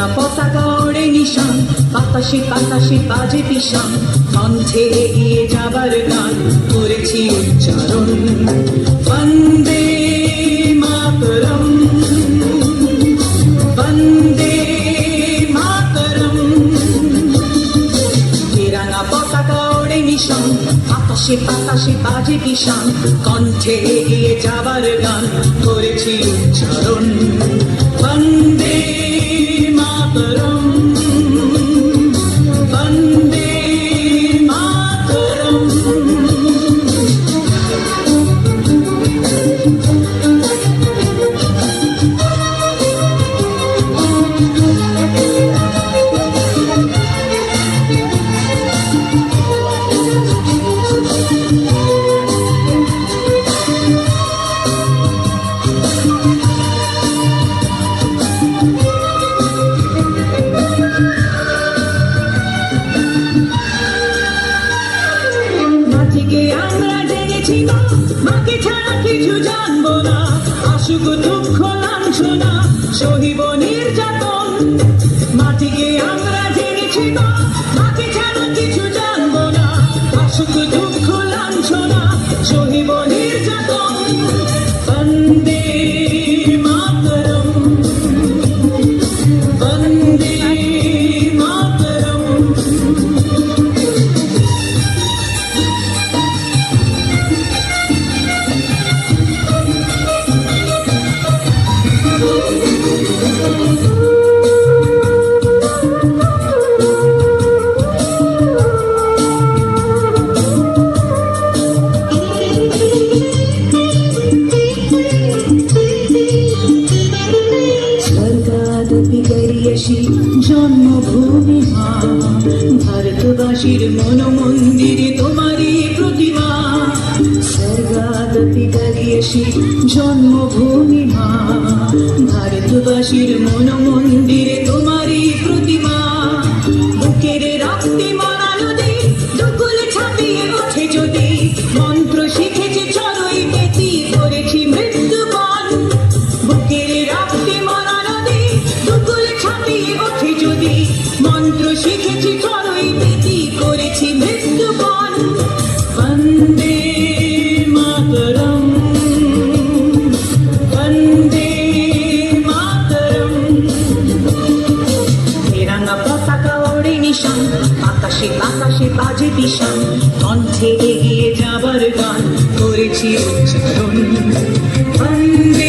তেরাঙ্গা পতাকা ওড়ে নিশান, বাতাসে বাতাসে বাজে পিশান, কণ্ঠে এগিয়ে যাবার গান করেছি উচ্চারণ। বন্দে মাতরম, বন্দে মাতরম। তেরাঙ্গা পতাকা ওড়ে নিশান, বাতাসে বাতাসে বাজে পিশান, কণ্ঠে এগিয়ে যাবার গান করেছি উচ্চারণ। বন্দে মাতরম, বন্দে মাতরম। আমরা জেনেছি না, মাকে ছাড়া কিছু জানবো না, আসুক দুঃখ লাঞ্ছনা সহিব নির্যাতন। মাটিকে আমরা জেনেছি না, মাকে ছাড়া কিছু জানবো না, আসুক দুঃখ লাঞ্ছনা সহিব নির্যাতন। বন্দে মাতরম, বন্দে মাতরম। জন্মভূমি মা, ভারতবাসীর মন মন্দিরে তোমারই প্রতিমা। স্বর্গাদপি করিয়েছি জন্মভূমি মা, ভারতবাসীর মন মন্দিরে তোমারই প্রতিমা। বুকের রক্তে মরা নদী দুকুল ছাপিয়ে ওঠে যদি, মন্ত্র শিখেছি চড়ই পেতি করেছি মৃত্যুবরণ। বুকের রক্তে মরা নদী দুকুল ছাপিয়ে ওঠে যদি, মন্ত্র শিখেছি চড়ই পেতি করেছি মৃত্যুবরণ। বন্দে মাতরম, বন্দে মাতরম। তেরাঙ্গা পতাকা ওড়ে নিশান, আকাশে বাতাসে বাজে পিশান, কণ্ঠে এগিয়ে যাবার গান করেছি উচ্চারণ। বন্দে